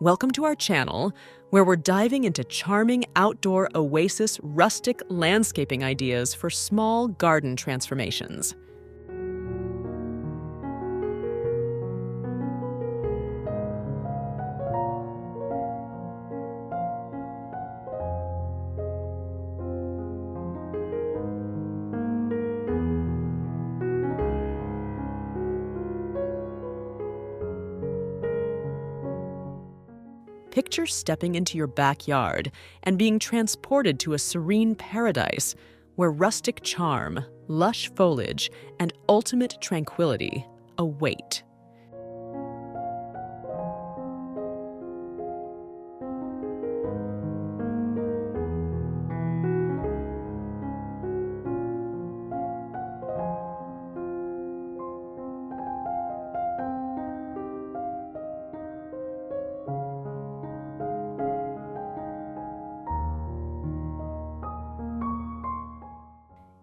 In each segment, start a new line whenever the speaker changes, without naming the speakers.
Welcome to our channel, where we're diving into Charming Outdoor Oasis rustic landscaping ideas for small garden transformations. Picture stepping into your backyard and being transported to a serene paradise where rustic charm, lush foliage, and ultimate tranquility await.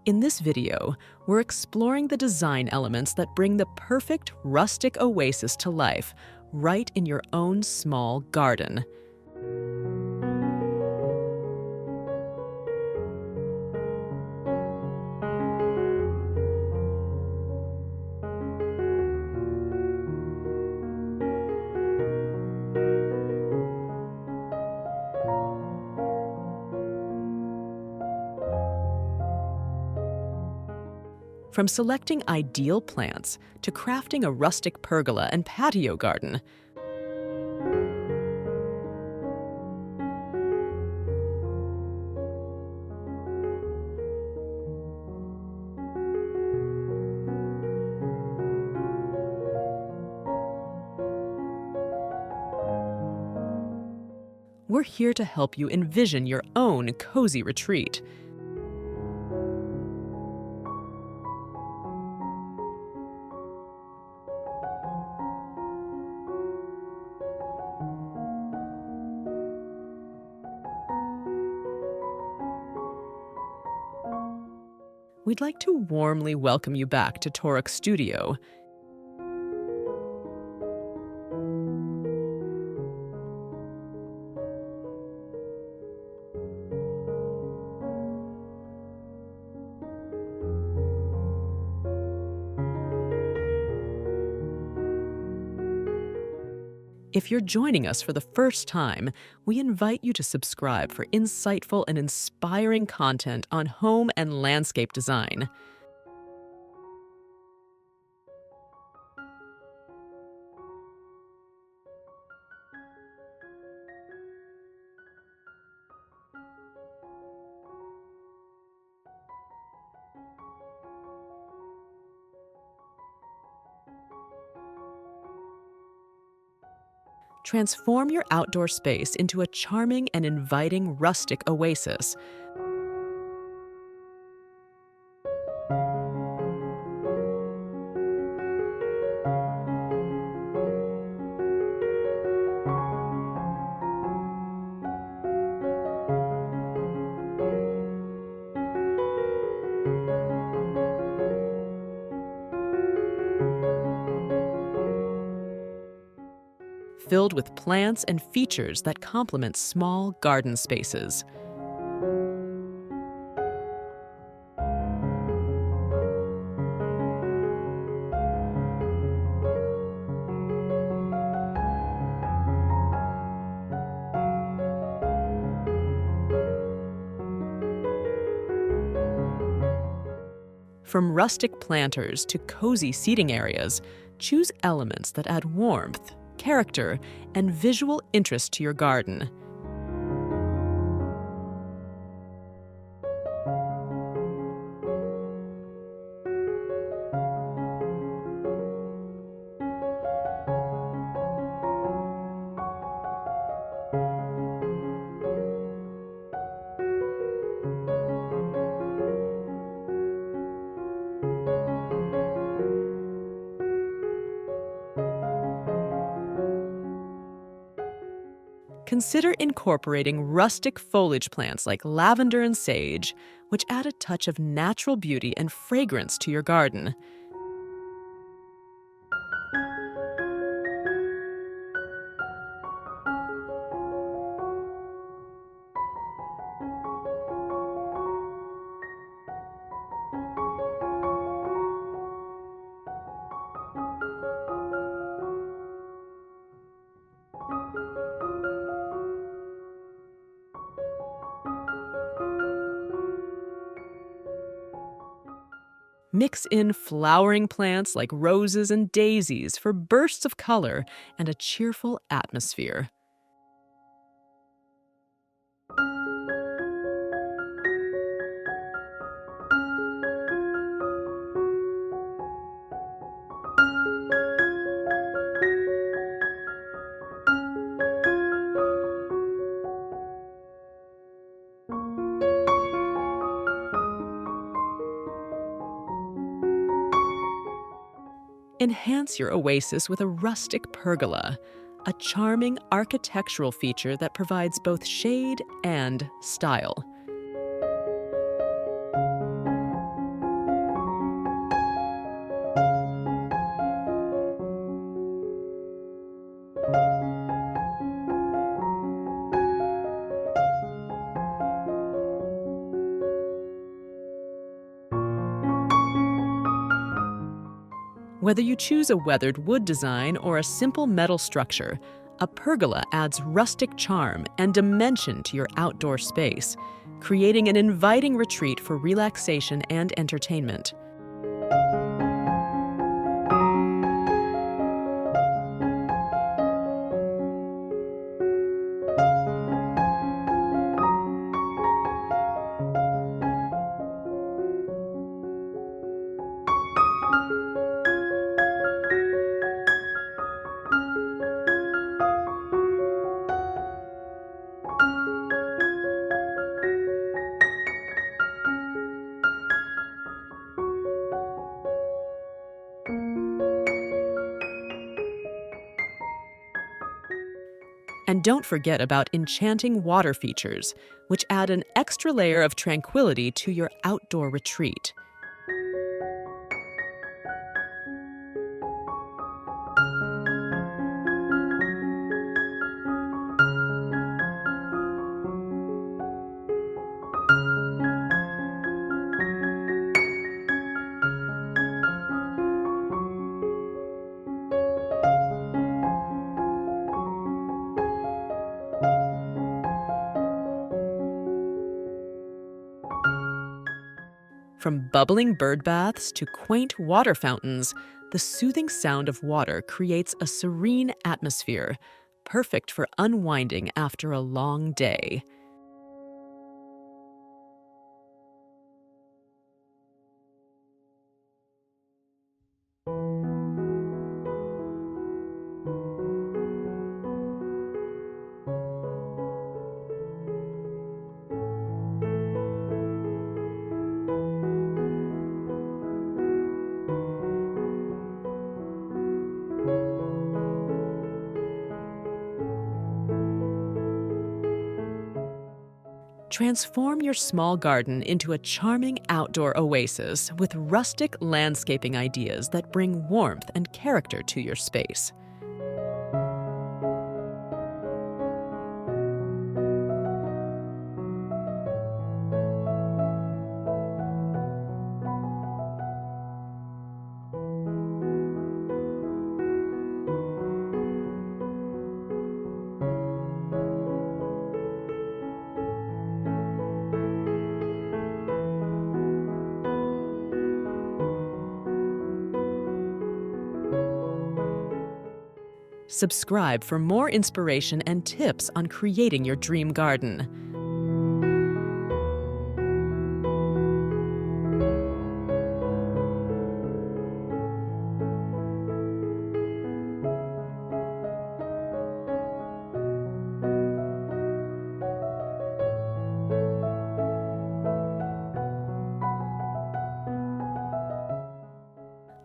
In this video, we're exploring the design elements that bring the perfect rustic oasis to life right in your own small garden. From selecting ideal plants to crafting a rustic pergola and patio garden, we're here to help you envision your own cozy retreat. We'd like to warmly welcome you back to Toruk Studio. If you're joining us for the first time, we invite you to subscribe for insightful and inspiring content on home and landscape design. Transform your outdoor space into a charming and inviting rustic oasis. Filled with plants and features that complement small garden spaces. From rustic planters to cozy seating areas, choose elements that add warmth, character, and visual interest to your garden. Consider incorporating rustic foliage plants like lavender and sage, which add a touch of natural beauty and fragrance to your garden. Mix in flowering plants like roses and daisies for bursts of color and a cheerful atmosphere. Enhance your oasis with a rustic pergola, a charming architectural feature that provides both shade and style. Whether you choose a weathered wood design or a simple metal structure, a pergola adds rustic charm and dimension to your outdoor space, creating an inviting retreat for relaxation and entertainment. And don't forget about enchanting water features, which add an extra layer of tranquility to your outdoor retreat. From bubbling bird baths to quaint water fountains, the soothing sound of water creates a serene atmosphere, perfect for unwinding after a long day. Transform your small garden into a charming outdoor oasis with rustic landscaping ideas that bring warmth and character to your space. Subscribe for more inspiration and tips on creating your dream garden.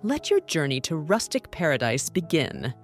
Let your journey to rustic paradise begin.